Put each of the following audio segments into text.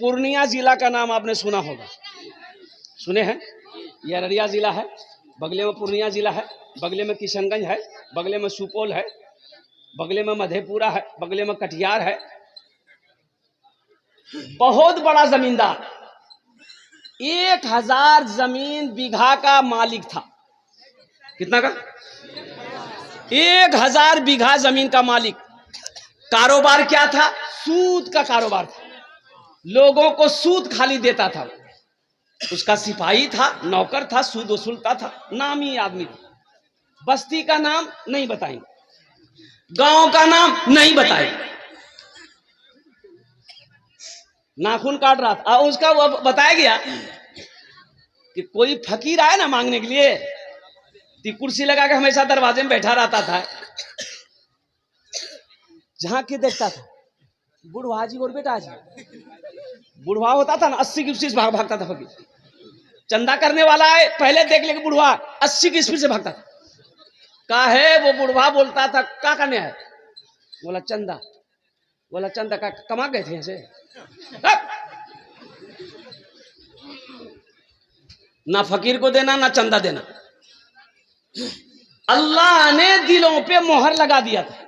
पूर्णिया जिला का नाम आपने सुना होगा, सुने हैं? यह अररिया जिला है, बगले में पूर्णिया जिला है, बगले में किशनगंज है, बगले में सुपौल है, बगले में मधेपुरा है, बगले में कटिहार है। बहुत बड़ा जमींदार, 1000 जमीन बीघा का मालिक था। कितना का? 1000 बीघा जमीन का मालिक। कारोबार क्या था? सूद का कारोबार था, लोगों को सूद खाली देता था। उसका सिपाही था, नौकर था, सूद वसूलता था, नामी आदमी था। बस्ती का नाम नहीं बताएंगे, गांव का नाम नहीं बताएंगे। नाखून काट रहा था, उसका वो बताया गया कि कोई फकीर आया ना मांगने के लिए, तो कुर्सी लगा के हमेशा दरवाजे में बैठा रहता था, जहां के देखता था बुढ़वा जी और बेटा जी। बुढ़वा होता था ना 80 की स्पीड भागता था फकीर। चंदा करने वाला है, पहले देख लेके बुढ़वा 80 की स्पीड से भागता था। का है वो बुढ़वा बोलता था क्या करने है? बोला चंदा। बोला चंदा का कमा गए थे ऐसे? ना फकीर को देना ना चंदा देना। अल्लाह ने दिलों पे मोहर लगा दिया था।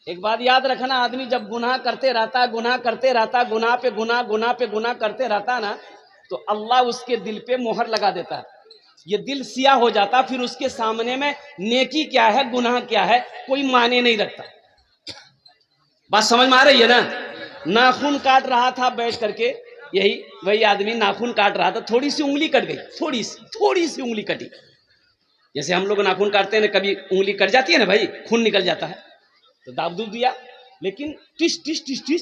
एक बात याद रखना, आदमी जब गुनाह करते रहता, गुनाह करते रहता, गुनाह पे गुनाह, गुनाह पे गुनाह करते रहता ना, तो अल्लाह उसके दिल पे मोहर लगा देता है। ये दिल सिया हो जाता, फिर उसके सामने में नेकी क्या है, गुनाह क्या है, कोई माने नहीं रखता। बात समझ में आ रही है ना? नाखून काट रहा था बैठ करके, वही आदमी नाखून काट रहा था, थोड़ी सी उंगली कट गई, थोड़ी सी उंगली कटी। जैसे हम लोग नाखून काटते हैं ना, कभी उंगली कट जाती है ना भाई, खून निकल जाता है, तो दाब दूब दिया, लेकिन टिस टिस टिस टिस।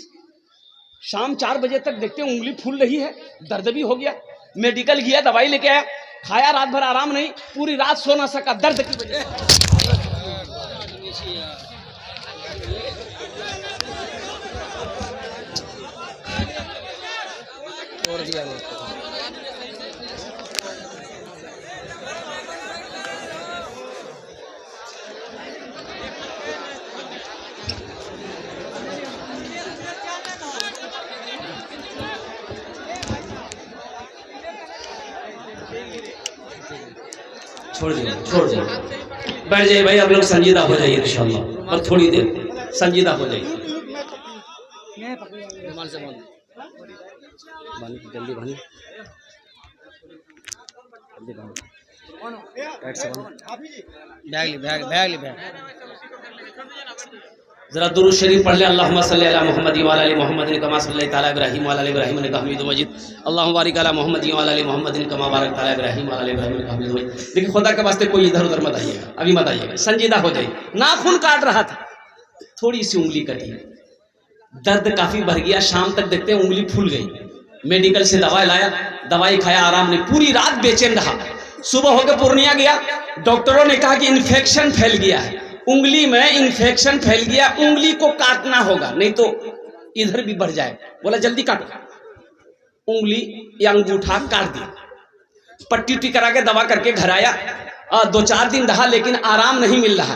शाम 4 बजे तक देखते हैं उंगली फूल रही है, दर्द भी हो गया। मेडिकल गया, दवाई लेके आया, खाया, रात भर आराम नहीं, पूरी रात सो ना सका दर्द की वजह से। छोड़ दिया छोड़ दिया। बैठ जाइए भाई, आप लोग संजीदा हो जाइए इंशाल्लाह, और थोड़ी देर संजीदा हो जाइए। जल्दी भाई, जरा दुरूद शरीफ पढ़ ले। अल्लाहुम्मा सल्ली अला मुहम्मद व अला आलि मुहम्मद कमा सल्लैता अला इब्राहीम व अला आलि इब्राहीम इन्नका हमीदुम मजीद। अल्लाहुम्मा बारिक अला मुहम्मद व अला आलि मुहम्मद कमा बारकता अला इब्राहीम व अला आलि इब्राहीम इन्नका हमीदुम मजीद। देखिए खुदा के वास्ते कोई इधर उधर मत आइएगा, अभी मत आइएगा, संजीदा हो जाइए। नाखून काट रहा था, थोड़ी सी उंगली कटी, दर्द काफी बढ़ गया। शाम तक देखते हैं उंगली फूल गई। मेडिकल से दवाई लाया, दवाई खाया, आराम नहीं, पूरी रात बेचैन रहा। सुबह होकर पूर्णिया गया, डॉक्टरों ने कहा कि इन्फेक्शन फैल गया है, उंगली में इन्फेक्शन फैल गया, उंगली को काटना होगा नहीं तो इधर भी बढ़ जाए। बोला जल्दी काटो। उंगली या अंगूठा काट दिया, पट्टी उट्टी करा के दवा करके घर आया। 2-4 दिन रहा, लेकिन आराम नहीं मिल रहा।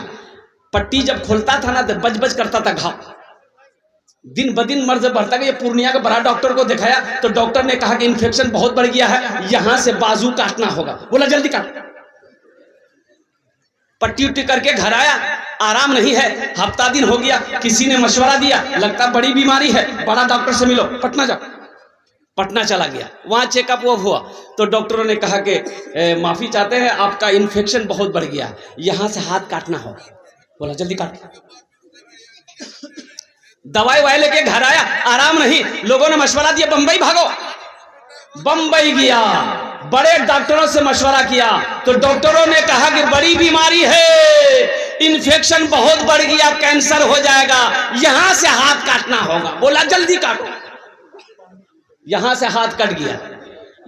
पट्टी जब खोलता था ना तो बज बज करता था घाव, दिन ब दिन मर्ज बढ़ता गया। पूर्णिया के बड़ा डॉक्टर को दिखाया तो डॉक्टर ने कहा कि इन्फेक्शन बहुत बढ़ गया है, यहां से बाजू काटना होगा। बोला जल्दी काट। पट्टी उट्टी करके घर आया, आराम नहीं है, हफ्ता दिन हो गया। किसी ने मशवरा दिया, लगता बड़ी बीमारी है, बड़ा डॉक्टर से मिलो, पटना जाओ। पटना चला गया, वहां चेकअप वो हुआ तो डॉक्टरों ने कहा कि माफी चाहते हैं, आपका इन्फेक्शन बहुत बढ़ गया, यहां से हाथ काटना होगा। बोला जल्दी काट। दवाई वाई लेके घर आया, आराम नहीं, लोगों ने मशवरा दिया बंबई भागो। बंबई गया, बड़े डॉक्टरों से मशवरा किया तो डॉक्टरों ने कहा कि बड़ी बीमारी है, इन्फेक्शन बहुत बढ़ गया, कैंसर हो जाएगा, यहां से हाथ काटना होगा। बोला जल्दी काटो। यहां से हाथ कट गया,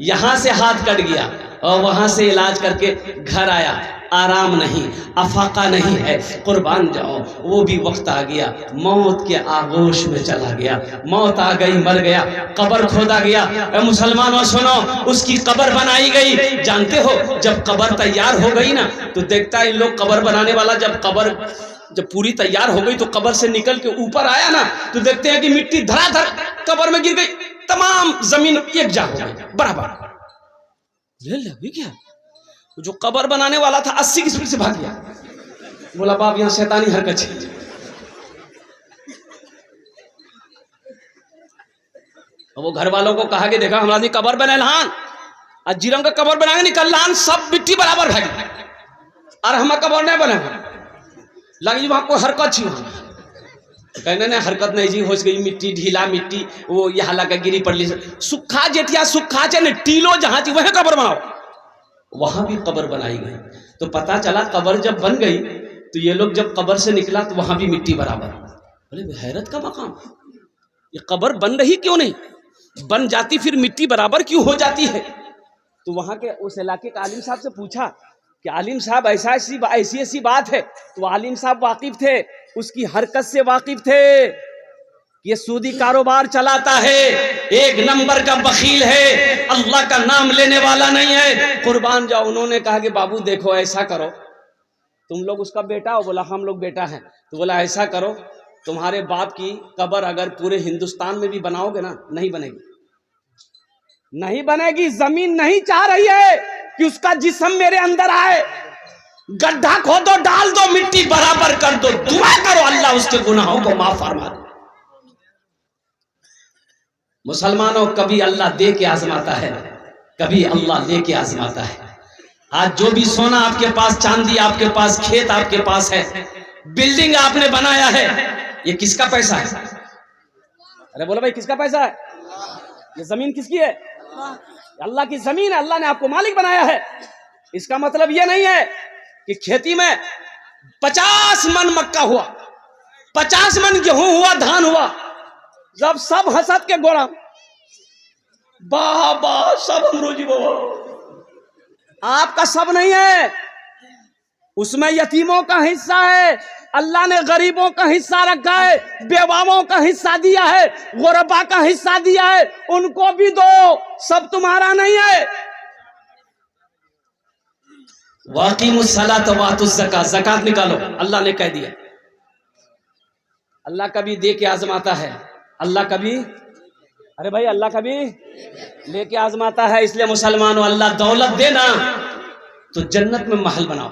यहां से हाथ कट गया और वहां से इलाज करके घर आया। आराम नहीं, अफाका नहीं है, कुर्बान जाओ। वो भी वक्त आ गया, मौत के आगोश में चला गया, मौत आ गई, मर गया, कब्र खोदा गया। मुसलमानों सुनो, उसकी कब्र बनाई गई। जानते हो जब कब्र तैयार हो गई ना तो देखता है इन लोग कब्र बनाने वाला, जब पूरी तैयार हो गई तो कब्र से निकल के ऊपर आया ना तो देखते हैं कि मिट्टी धड़ाधड़ कब्र में गिर गई। तमाम जमीन एक जा हो गई बराबर। ले क्या जो कब्र बनाने वाला था 80 की स्पीड से भाग गया, बोला बाप यहाँ शैतानी हरकत है। वो घर वालों को कहा कि देखा हमारा कब्र बने लहान अजीरम का कब्र बनाएंगे निकल लहान सब मिट्टी बराबर भागी और हम कब्र नहीं बने लगी वहां कोई हरकत छी कहने ने हरकत नहीं जी हो गई मिट्टी ढीला मिट्टी वो यहाँ लगा गिरी पड़ली सुखा जेठिया सुखा चे टीलो जहां थी वह कब्र बनाओ, वहां भी कब्र बनाई गई। तो पता चला कब्र जब बन गई तो ये लोग जब कब्र से निकला तो वहां भी मिट्टी बराबर। बोले हैरत का मकाम, ये कब्र बन रही क्यों नहीं, बन जाती फिर मिट्टी बराबर क्यों हो जाती है। तो वहां के उस इलाके के आलिम साहब से पूछा कि आलिम साहब ऐसी ऐसी बात है। तो आलिम साहब वाकिफ थे, उसकी हरकत से वाकिफ थे। ये सूदी कारोबार चलाता है, एक नंबर का बखील है, अल्लाह का नाम लेने वाला नहीं है, कुर्बान जाओ। उन्होंने कहा कि बाबू देखो ऐसा करो, तुम लोग उसका बेटा हो, बोला हम लोग बेटा हैं। तो बोला ऐसा करो तुम्हारे बाप की कब्र अगर पूरे हिंदुस्तान में भी बनाओगे ना नहीं बनेगी, नहीं बनेगी। जमीन नहीं चाह रही है कि उसका जिस्म मेरे अंदर आए, गड्ढा खोदो डाल दो मिट्टी बराबर कर दो, दुआ करो अल्लाह उसके गुनाहों को माफ फरमा दे। मुसलमानों कभी अल्लाह दे के आजमाता है, कभी अल्लाह ले के आजमाता है। आज जो भी सोना आपके पास, चांदी आपके पास, खेत आपके पास है, बिल्डिंग आपने बनाया है, ये किसका पैसा है? अरे बोलो भाई किसका पैसा है? ये जमीन किसकी है? अल्लाह की जमीन है, अल्लाह ने आपको मालिक बनाया है। इसका मतलब ये नहीं है कि खेती में 50 मन मक्का हुआ, 50 मन गेहूं हुआ, धान हुआ, जब सब हसद के गोड़ा वाह वाह सब हम रोजी बाबा, आपका सब नहीं है, उसमें यतीमों का हिस्सा है, अल्लाह ने गरीबों का हिस्सा रखा है, बेवाओं का हिस्सा दिया है, गुरबा का हिस्सा दिया है, उनको भी दो, सब तुम्हारा नहीं है। वाक़िमुस्सलात वातुज़ ज़कात, ज़कात निकालो, अल्लाह ने कह दिया। अल्लाह कभी दे के आजमाता है, अल्लाह कभी, अरे भाई अल्लाह कभी लेके आजमाता है। इसलिए मुसलमानों अल्लाह दौलत देना तो जन्नत में महल बनाओ।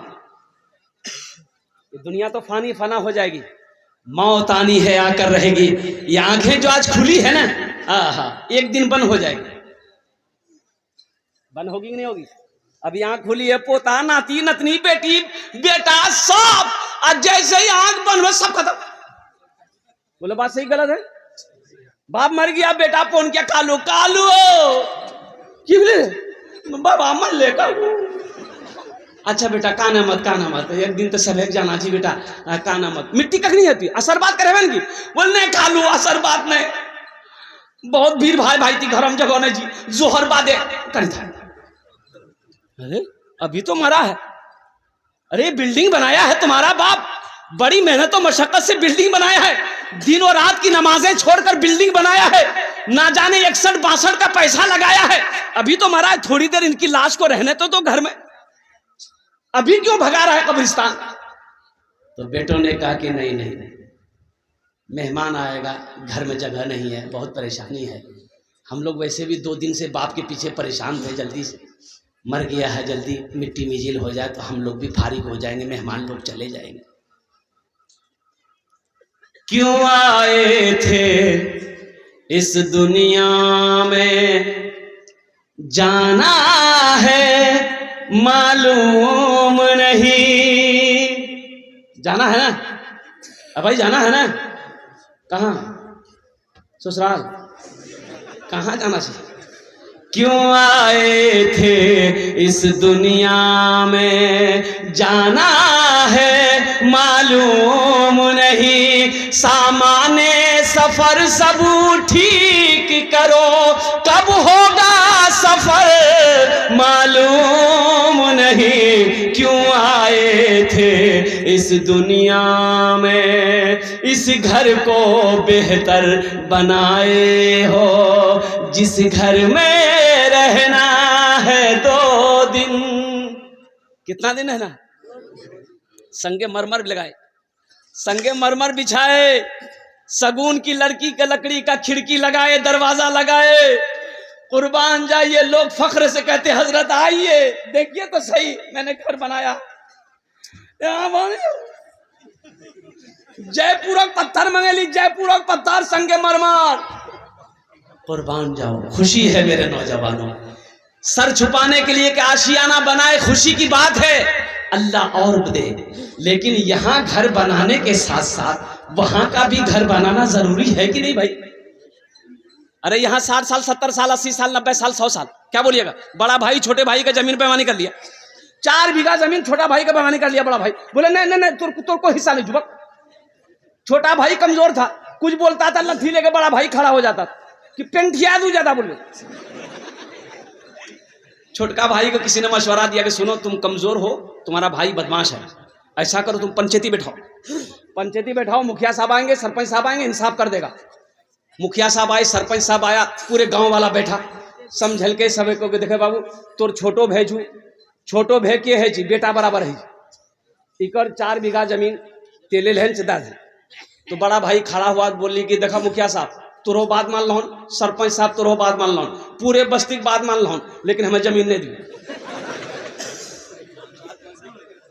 ये दुनिया तो फानी फना हो जाएगी, मौत आनी है आकर रहेगी। ये आंखें जो आज खुली है ना, एक दिन बंद हो जाएगी। बंद होगी कि नहीं होगी? अभी आंख खुली है, पोता नाती नतनी बेटी बेटा सब, आज जैसे ही आंख बंद हो सब खत्म। बोलो बात सही गलत है? बाप मर गया, बेटा फोन किया कालू कालू की बोले बाबा मर ले कालू। अच्छा बेटा काना मत, एक दिन तो सब जाना चाहिए बेटा, काना मत। मिट्टी कख नहीं होती, असर बात करे की बोलने कालू असर बात नहीं, बहुत भीड़ भाई भाई थी घर में जगह नहीं जी, जोहर बादे करी था। अरे अभी तो मरा है, अरे बिल्डिंग बनाया है तुम्हारा बाप, बड़ी मेहनत और मशक्कत से बिल्डिंग बनाया है, दिनों रात की नमाजें छोड़कर बिल्डिंग बनाया है, ना जाने 61-62 का पैसा लगाया है, अभी तो मरा है, थोड़ी देर इनकी लाश को रहने तो घर में, अभी क्यों भगा रहा है कब्रिस्तान? तो बेटों ने कहा कि नहीं नहीं नहीं, मेहमान आएगा, घर में जगह नहीं है, बहुत परेशानी है, हम लोग वैसे भी 2 दिन से बाप के पीछे परेशान थे, जल्दी से मर गया है, जल्दी मिट्टी मिजिल हो जाए तो हम लोग भी फारिग हो जाएंगे, मेहमान लोग चले जाएंगे। क्यों आए थे इस दुनिया में, जाना है मालूम नहीं। जाना है ना? अब भाई जाना है ना? कहाँ? ससुराल? कहाँ जाना चाहिए? क्यों आए थे इस दुनिया में, जाना है मालूम नहीं, सामाने सफर सब ठीक करो, कब होगा सफर मालूम नहीं। क्यों आए थे इस दुनिया में, इस घर को बेहतर बनाए हो, जिस घर में रहना है 2 दिन। कितना दिन है ना? संगे मरमर लगाए, संगे मरमर बिछाए, सगुन की लड़की के लकड़ी का खिड़की लगाए, दरवाजा लगाए, कुर्बान जाइए। लोग फख्र से कहते हजरत आइए देखिए तो सही, मैंने घर बनाया। जयपुरक पत्थर मंगेली, जयपुरक पत्थर संगे मरमर। कुर्बान जाओ, खुशी है मेरे नौजवानों। सर छुपाने के लिए कि आशियाना बनाए, खुशी की बात है, अल्लाह और दे। लेकिन यहां घर बनाने के साथ साथ वहां का भी घर बनाना जरूरी है कि नहीं भाई? अरे यहां 60 साल 70 साल 80 साल 90 साल 100 साल क्या बोलिएगा, बड़ा भाई छोटे भाई का जमीन बेईमानी कर लिया, 4 बीघा जमीन छोटा भाई का बेईमानी कर लिया। बड़ा भाई बोले नहीं नहीं तुर को हिस्सा नहीं, जुबक। छोटा भाई कमजोर था, कुछ बोलता था लट्ठी लेके बड़ा भाई खड़ा हो जाता कि पेंटिया दू ज्यादा बोले। छोटका भाई को किसी ने मशवरा दिया कि सुनो तुम कमजोर हो, तुम्हारा भाई बदमाश है, ऐसा करो तुम पंचायती बैठाओ, पंचायती बैठाओ, मुखिया साहब आएंगे, सरपंच साहब आएंगे, इंसाफ कर देगा। मुखिया साहब आए, सरपंच साहब आया, पूरे गांव वाला बैठा, समझल के सब को देखे बाबू तोर छोटो भेजू, छोटो भे के है जी बेटा बराबर है, इकर 4 बीघा जमीन तेले लहन से दाद है। तो बड़ा भाई खड़ा हुआ बोली कि देखा मुखिया साहब तुरो बात मान लो, सरपंच साहब तुरो बात मान लो, पूरे बस्ती की बात मान लो, लेकिन हमें जमीन नहीं दी।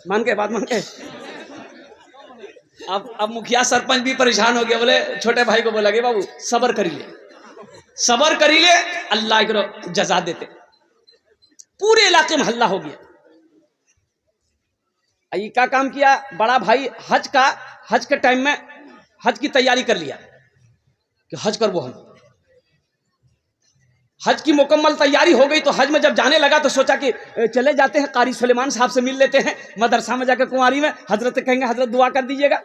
मान के बात मान के अब मुखिया सरपंच भी परेशान हो गया, बोले छोटे भाई को बोला कि बाबू सबर करिए, सबर करिए, अल्लाह को जजा देते। पूरे इलाके में हल्ला हो गया। ये क्या काम किया बड़ा भाई, हज के टाइम में हज की तैयारी कर लिया कि हज करबो हम। हज की मुकम्मल तैयारी हो गई तो हज में जब जाने लगा तो सोचा कि चले जाते हैं कारी सुलेमान साहब से मिल लेते हैं, मदरसा में जाकर कुंवारी में हजरत कहेंगे हजरत दुआ कर दीजिएगा।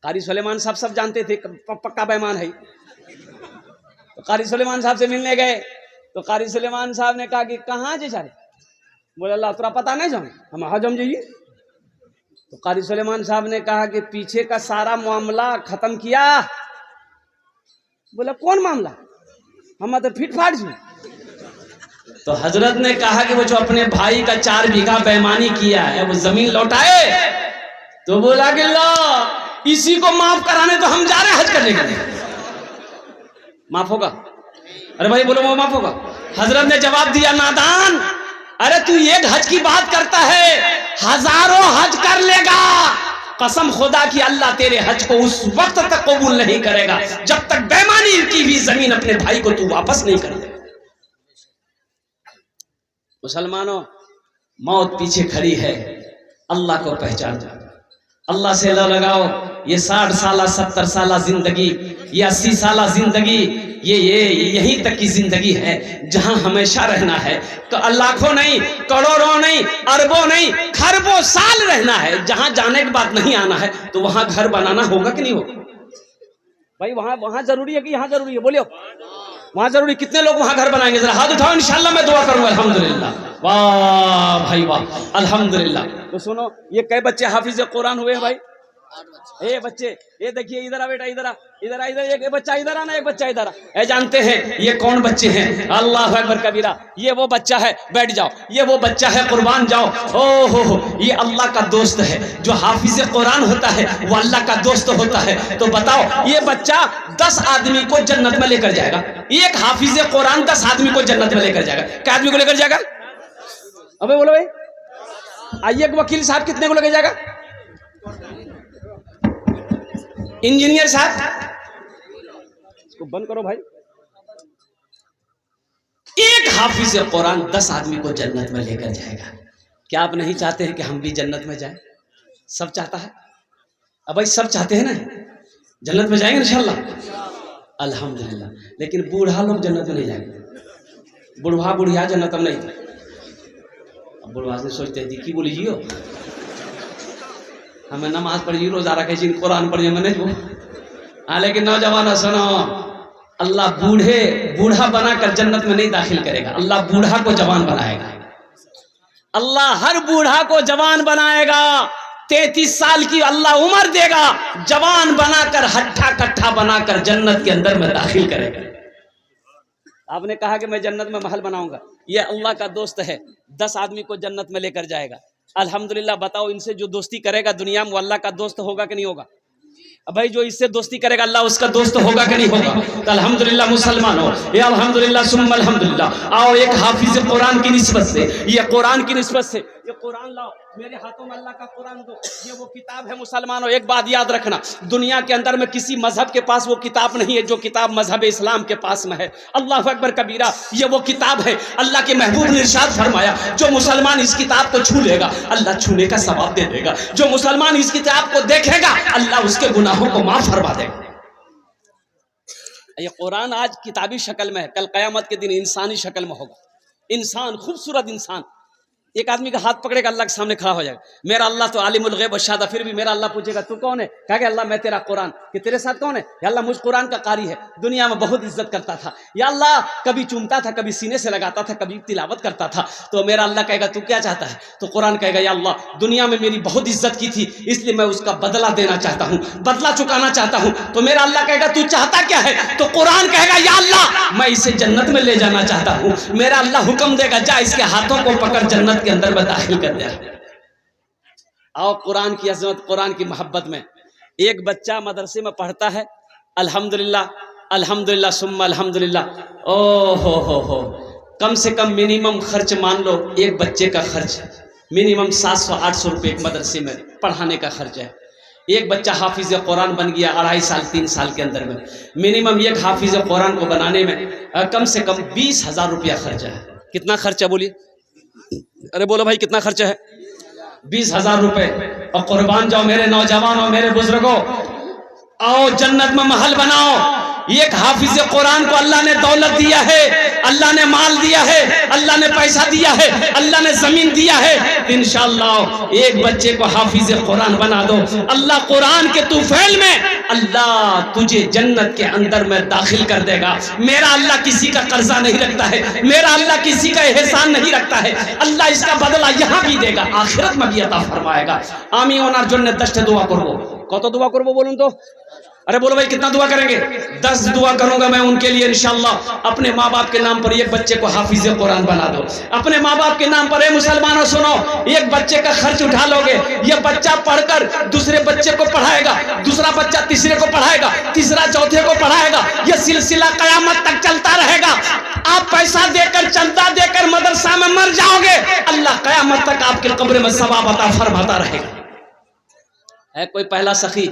कारी सुलेमान साहब सब जानते थे पक्का बेईमान है। तो कारी सुलेमान साहब से मिलने गए तो कारी सुलेमान साहब ने कहा कि कहाँ जे सारे, बोले अल्लाह तोरा पता नहीं जाओ हम हज हम जाइए। तो कारी सुलेमान साहब ने कहा कि पीछे का सारा मामला खत्म किया। बोला कौन मामला, हम तो फिट फाट जी। तो हजरत ने कहा कि वो जो अपने भाई का 4 बीघा बेईमानी किया है वो जमीन लौटाए। तो बोला कि लो इसी को माफ कराने तो हम जा रहे हैं हज करने के लिए, माफ होगा? अरे भाई बोलो वो माफ होगा? हजरत ने जवाब दिया नादान, अरे तू एक हज की बात करता है, हजारों हज कर लेगा। कसम खुदा की अल्लाह तेरे हज को उस वक्त तक कबूल नहीं करेगा जब तक बेईमानी की हुई जमीन अपने भाई को तू वापस नहीं कर दे। मुसलमानों, मौत पीछे खड़ी है, अल्लाह को पहचान, अल्लाह से लगाओ। ये 60 साल 70 साल जिंदगी, ये 80 साल जिंदगी, ये यहीं तक की जिंदगी है जहां हमेशा रहना है। तो लाखों नहीं, करोड़ों नहीं, अरबों नहीं, खरबों साल रहना है। जहां जाने के बाद नहीं आना है तो वहां घर बनाना होगा कि नहीं होगा? भाई वहां जरूरी है कि यहाँ जरूरी है? बोलियो वहां जरूरी। कितने लोग वहां घर बनाएंगे? जरा हाथ उठाओ, इंशाल्लाह मैं दुआ करूंगा। अल्हम्दुलिल्लाह, वाह भाई वाह, अल्हम्दुलिल्लाह। तो सुनो, ये कई बच्चे हाफिज कुरान हुए हैं भाई? ए बच्चे, ये देखिए इधर आ बेटा, इधर आ, इधर आ, इधर एक बच्चा इधर आना, एक बच्चा इधर आ। जानते हैं ये कौन बच्चे हैं? अल्लाह अकबर कबीरा, ये वो बच्चा है, बैठ जाओ, ये वो बच्चा है, कुर्बान जाओ। ओ हो, ये अल्लाह का दोस्त है। जो हाफिज कुरान होता है वो अल्लाह का दोस्त होता है। तो बताओ, ये बच्चा 10 आदमी को जन्नत में लेकर जाएगा। एक हाफिज कुरान 10 आदमी को जन्नत में लेकर जाएगा। क्या आदमी को लेकर जाएगा? अबे बोलो भाई। आइए वकील साहब कितने को लेकर जाएगा? इंजीनियर साहब, इसको बंद करो भाई। एक हाफिज कुरान 10 आदमी को जन्नत में लेकर जाएगा। क्या आप नहीं चाहते हैं कि हम भी जन्नत में जाएं? सब चाहता है। अब भाई सब चाहते हैं ना, जन्नत में जाएंगे इंशाल्लाह, अल्हम्दुलिल्लाह। लेकिन बूढ़ा लोग जन्नत में नहीं जाएंगे। बुढ़वा बुढ़िया जन्नत में नहीं। अब बुढ़वा से सोचते हैं की बोली जियो, हमें नमाज पढ़िए, रोजा रखे, कुरान पढ़िए, मैंने वो। हाँ, लेकिन नौजवान सुनो, अल्लाह बूढ़ा बनाकर जन्नत में नहीं दाखिल करेगा। अल्लाह बूढ़ा को जवान बनाएगा। अल्लाह हर बूढ़ा को जवान बनाएगा। 33 साल की अल्लाह उम्र देगा, जवान बनाकर हट्ठा कट्ठा बनाकर जन्नत के अंदर में दाखिल करेगा। आपने कहा कि मैं जन्नत में महल बनाऊंगा, ये अल्लाह का दोस्त है, 10 आदमी को जन्नत में लेकर जाएगा। अल्हम्दुलिल्लाह। बताओ, इनसे जो दोस्ती करेगा दुनिया में वो अल्लाह का दोस्त होगा कि नहीं होगा? अब भाई जो इससे दोस्ती करेगा अल्लाह उसका दोस्त होगा कि नहीं होगा? तो अल्हम्दुलिल्लाह मुसलमान हो, ये अल्हम्दुलिल्लाह सुम्मा अल्हम्दुलिल्लाह। आओ एक हाफिज कुरान की निस्बत से, ये कुरान की निस्बत से ये कुरान लाओ, मेरे हाथों में अल्लाह का कुरान दो, ये वो किताब है मुसलमानों। एक बात याद रखना, दुनिया के अंदर में किसी मजहब के पास वो किताब नहीं है जो किताब मजहब इस्लाम के पास में है। अल्लाह अकबर कबीरा, ये वो किताब है। अल्लाह के महबूब ने इरशाद फरमाया, जो मुसलमान इस किताब को छू लेगा अल्लाह छूने का सवाब दे देगा, जो मुसलमान इस किताब को देखेगा अल्लाह उसके गुनाहों को माफ फरमा देगा। ये कुरान आज किताबी शक्ल में है, कल क़यामत के दिन इंसानी शक्ल में होगा। इंसान, खूबसूरत इंसान, एक आदमी का हाथ पकड़ेगा अल्लाह के सामने खड़ा हो जाएगा। मेरा अल्लाह तो आलिमुल गैब व शहादा, फिर भी मेरा अल्लाह पूछेगा तू कौन है? कहेगा अल्लाह मैं तेरा कुरान। कि तेरे साथ कौन है? या अल्लाह मुझ कुरान का कारी है, दुनिया में बहुत इज्जत करता था, या अल्लाह कभी चूमता था, कभी सीने से लगाता था, कभी तिलावत करता था। तो मेरा अल्लाह कहेगा तू क्या चाहता है? तो कुरान कहेगा या अल्लाह दुनिया में मेरी बहुत इज्जत की थी, इसलिए मैं उसका बदला देना चाहता हूँ, बदला चुकाना चाहता हूँ। तो मेरा अल्लाह कहेगा तू चाहता क्या है? तो कुरान कहेगा या अल्लाह मैं इसे जन्नत में ले जाना चाहता हूँ। मेरा अल्लाह हुक्म देगा जा इसके हाथों को पकड़ जन्नत के अंदर में दाखिल। आओ कुरान की अजमत, कुरान की मोहब्बत में। एक बच्चा मदरसे में पढ़ता है, अल्हम्दुलिल्लाह अल्हम्दुलिल्लाह सुम्मा अल्हम्दुलिल्लाह। ओ हो, कम से कम मिनिमम खर्च मान लो, एक बच्चे का खर्च मिनिमम 700-800 रुपये एक मदरसे में पढ़ाने का खर्च है। एक बच्चा हाफिज कुरान बन गया 2.5 साल 3 साल के अंदर में, मिनिमम एक हाफिज कुरान को बनाने में कम से कम 20,000 रुपया खर्चा है। कितना खर्चा बोलिए? अरे बोलो भाई कितना खर्चा है? 20,000 रुपए। और कुर्बान जाओ मेरे नौजवानों, मेरे बुजुर्गों, आओ जन्नत में महल बनाओ। एक हाफिज कुरान को अल्लाह ने दौलत दिया है, अल्लाह ने माल दिया है, अल्लाह ने पैसा दिया है, अल्लाह ने जमीन दिया है। इंशाअल्लाह एक बच्चे को हाफिज कुरान बना दो, अल्लाह कुरान के तूफैल में अल्लाह तुझे जन्नत के अंदर में दाखिल कर देगा। मेरा अल्लाह किसी का कर्जा नहीं रखता है, मेरा अल्लाह किसी का एहसान नहीं रखता है। अल्लाह इसका बदला यहाँ भी देगा, आखिरत में भी अता फरमाएगा। आमीन ओनार जन्नत दस्ट दुआ करबो। कत दुआ करबो बोलूं तो? अरे बोलो भाई कितना दुआ करेंगे? 10 दुआ करूंगा मैं उनके लिए इंशाअल्लाह। अपने माँ बाप के नाम पर एक बच्चे को हाफिज कुरान बना दो। अपने माँ बाप के नाम पर, ए मुसलमानों सुनो, एक बच्चे का खर्च उठा लोगे, ये बच्चा पढ़कर दूसरे बच्चे को पढ़ाएगा, दूसरा बच्चा तीसरे को पढ़ाएगा, तीसरा चौथे को पढ़ाएगा, ये सिलसिला कयामत तक चलता रहेगा। आप पैसा देकर, चंदा देकर मदरसा में मर जाओगे, अल्लाह कयामत तक आपके कब्र में सवाब अता फरमाता रहेगा। है कोई पहला सखी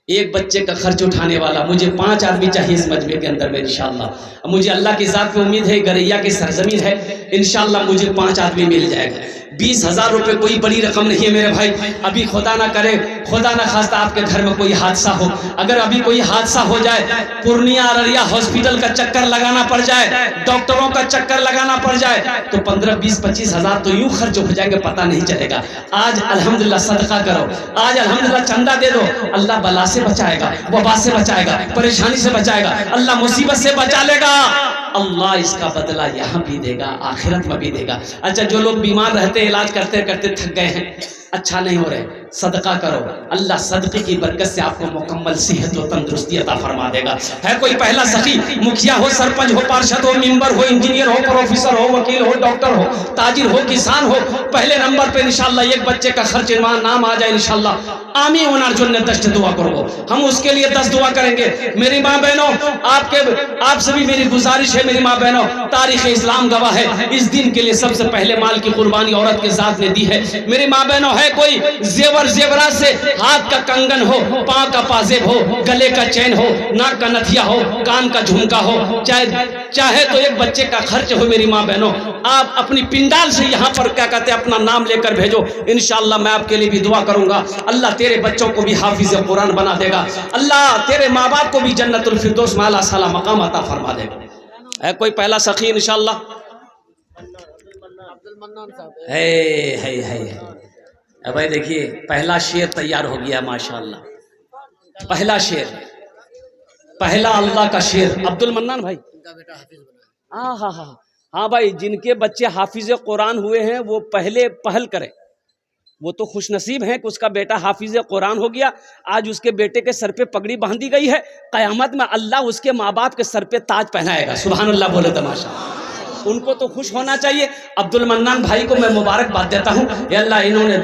एक बच्चे का खर्च उठाने वाला? मुझे 5 आदमी चाहिए इस मजमे के अंदर में इंशाअल्लाह। मुझे अल्लाह की ज़ात पे उम्मीद है, गरैया की सरजमीन है, इंशाअल्लाह मुझे 5 आदमी मिल जाएगा। 20,000 रुपये कोई बड़ी रकम नहीं है मेरे भाई। अभी खुदा ना करे, खुदा ना खास्ता आपके घर में कोई हादसा हो, अगर अभी कोई हादसा हो जाए, पूर्णिया अररिया हॉस्पिटल का चक्कर लगाना पड़ जाए, डॉक्टरों का चक्कर लगाना पड़ जाए, तो 15, 20, 25 हज़ार तो यूं खर्च हो जाएंगे, पता नहीं चलेगा। आज अल्हम्दुलिल्लाह सदका करो, आज अल्हम्दुलिल्लाह चंदा दे दो, अल्लाह बला से बचाएगा, वबा से बचाएगा, परेशानी से बचाएगा, अल्लाह मुसीबत से बचा लेगा। अल्लाह इसका बदला यहाँ भी देगा, आखिरत में भी देगा। अच्छा, जो लोग बीमार रहते, इलाज करते करते थक गए हैं, अच्छा नहीं हो रहे, सदका करो, अल्लाह सदक़े की बरकत से आपको मुकम्मल सेहत और तंदुरुस्ती अता फरमा देगा। है कोई पहला सखी? मुखिया हो, सरपंच हो, पार्षद हो, मेंबर हो, इंजीनियर हो, प्रोफेसर हो, वकील हो, डॉक्टर हो, ताजिर हो, किसान हो, पहले नंबर पे इंशाअल्लाह एक बच्चे का खर्च नाम आ जाए इंशाअल्लाह। आमीन ओनार जुन्ने दस्ट दुआ करो, हम उसके लिए 10 दुआ करेंगे। मेरी माँ बहनों, आप सभी मेरी गुजारिश है, मेरी माँ बहनों, तारीख इस्लाम गवाह है, इस दिन के लिए सबसे पहले माल की कुर्बानी औरत के साथ ने दी है। मेरी माँ बहनों, है कोई जेवरा से हाथ का कंगन हो, पाँव का पाजेब हो, गले का चैन हो, नाक का नथिया हो, कान का झुमका हो, चाहे तो एक बच्चे का खर्च हो। मेरी माँ बहनों, आप अपनी पिंडाल से यहाँ पर क्या कहते हैं अपना नाम लेकर भेजो, इंशाअल्लाह मैं आपके लिए भी दुआ करूंगा। अल्लाह तेरे बच्चों को भी हाफिज कुरान बना देगा, अल्लाह तेरे माँ बाप को भी जन्नतुल फिरदौस में आला साला मकाम अता फरमा देगा। है कोई पहला सखी इंशाअल्लाह? है भाई, देखिए पहला शेर तैयार हो गया माशाअल्लाह। पहला शेर, पहला अल्लाह का शेर, अब्दुल मन्नान भाई। हाँ भाई, जिनके बच्चे हाफिज कुरान हुए हैं वो पहले पहल करें। वो तो खुशनसीब हैं कि उसका बेटा हाफिज कुरान हो गया। आज उसके बेटे के सर पे पगड़ी बांधी गई है, क़यामत में अल्लाह उसके माँ बाप के सर पे ताज पहनाएगा। सुभान अल्लाह बोले तमाशा। उनको तो खुश होना चाहिए। अब्दुल मन्नान भाई को मैं मुबारकबाद देता हूँ। अल्लाह इन्होंने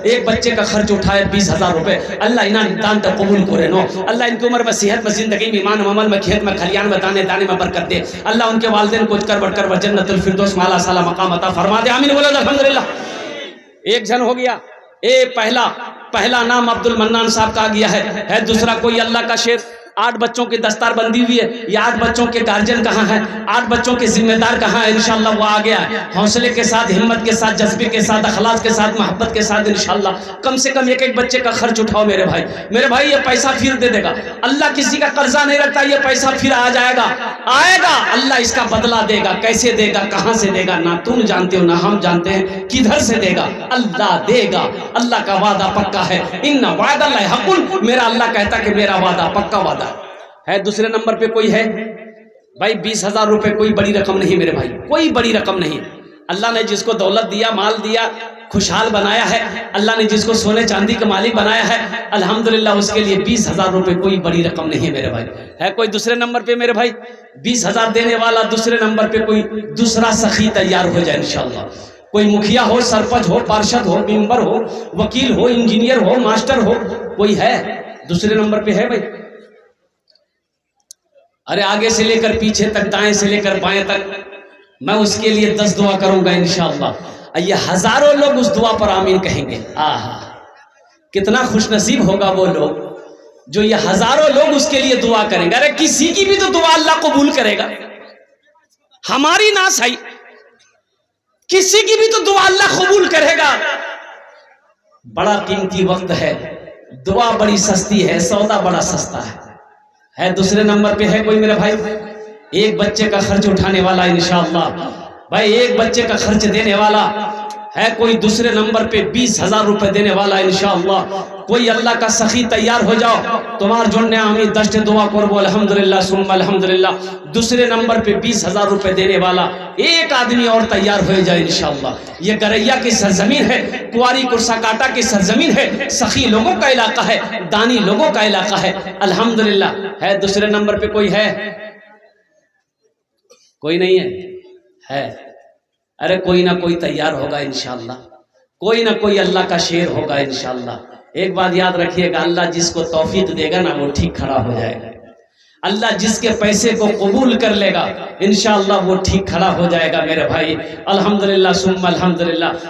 एक बच्चे का खर्च उठाया 20,000 रुपए। अल्लाह इन्हें दान तो कबूल करे नो। अल्लाह इनकी उम्र में, सेहत में, जिंदगी में, ईमान, अमल में, खेत में, खलियान में, दाने दाने में बरकत दे। अल्लाह उनके वालिदैन को कर बढ़कर जन्नतुल फिरदौस माला साला मकाम अता फरमा दे। आमीन बोलो अल्हम्दुलिल्लाह। एक जन हो गया। पहला नाम अब्दुल मन्नान साहब का गया है। दूसरा कोई अल्लाह का शेर। 8 बच्चों की दस्तार बंदी हुई है। ये 8 बच्चों के गार्जियन कहाँ हैं? 8 बच्चों के जिम्मेदार कहाँ है? इंशाल्लाह वो आ गया है। हौसले के साथ, हिम्मत के साथ, जज्बे के साथ, अखलास के साथ, मोहब्बत के साथ इंशाल्लाह कम से कम एक बच्चे का खर्च उठाओ मेरे भाई। मेरे भाई ये पैसा फिर दे देगा। अल्लाह किसी का कर्जा नहीं रखता। ये पैसा फिर आ जाएगा, आएगा। अल्लाह इसका बदला देगा। कैसे देगा, कहाँ से देगा, ना तुम जानते हो ना हम जानते हैं किधर से देगा। अल्लाह देगा। अल्लाह का वादा पक्का है। इन्ना वादा हकुन। मेरा अल्लाह कहता कि मेरा वादा पक्का वादा है। दूसरे नंबर पे कोई है भाई 20,000 रुपए कोई बड़ी रकम नहीं मेरे भाई, कोई बड़ी रकम नहीं। अल्लाह ने जिसको दौलत दिया, माल दिया, खुशहाल बनाया है, अल्लाह ने जिसको सोने चांदी का मालिक बनाया है, अल्हम्दुलिल्लाह उसके लिए 20,000 रुपए कोई बड़ी रकम नहीं है मेरे भाई। है कोई दूसरे नंबर पे मेरे भाई 20,000 देने वाला? दूसरे नंबर पे कोई दूसरा सखी तैयार हो जाए इंशाअल्लाह। कोई मुखिया हो, सरपंच हो, पार्षद हो, मेंबर हो, वकील हो, इंजीनियर हो, मास्टर हो, कोई है दूसरे नंबर पे है भाई? अरे आगे से लेकर पीछे तक, दाएं से लेकर बाएं तक, मैं उसके लिए 10 दुआ करूंगा इंशाअल्लाह। ये हजारों लोग उस दुआ पर आमीन कहेंगे। आहा, कितना खुशनसीब होगा वो लोग जो ये हजारों लोग उसके लिए दुआ करेंगे। अरे किसी की भी तो दुआ अल्लाह कबूल करेगा, हमारी ना सही, किसी की भी तो दुआ अल्लाह कबूल करेगा। बड़ा कीमती वक्त है, दुआ बड़ी सस्ती है, सौदा बड़ा सस्ता है। दूसरे नंबर पे है कोई मेरे भाई? एक बच्चे का खर्च उठाने वाला इंशाअल्लाह भाई, एक बच्चे का खर्च देने वाला है कोई? दूसरे नंबर पे 20,000 रुपए देने वाला इंशाअल्लाह। कोई अल्लाह का सखी तैयार हो जाओ, तुम्हार जोड़ने आमी दस्ते दुआ करबो अल्हम्दुलिल्लाह सुम्मा अल्हम्दुलिल्लाह। दूसरे नंबर पे 20,000 रुपए देने वाला एक आदमी और तैयार हो जाए इंशाअल्लाह। ये गरैया की सरजमीन है, कुआरी कुर्साकाटा की सरजमीन है, सखी लोगों का इलाका है, दानी लोगों का इलाका है अल्हम्दुलिल्लाह। है दूसरे नंबर पे कोई है? कोई नहीं है? अरे कोई ना कोई तैयार होगा इंशाअल्लाह, कोई ना कोई अल्लाह का शेर होगा इंशाअल्लाह। एक बात याद रखिएगा, अल्लाह जिसको तौफीक देगा ना वो ठीक खड़ा हो जाएगा। अल्लाह जिसके पैसे को कबूल कर लेगा इंशाअल्लाह वो ठीक खड़ा हो जाएगा मेरे भाई। अल्हम्दुलिल्लाह सुम्मा अल्हम्दुलिल्लाह।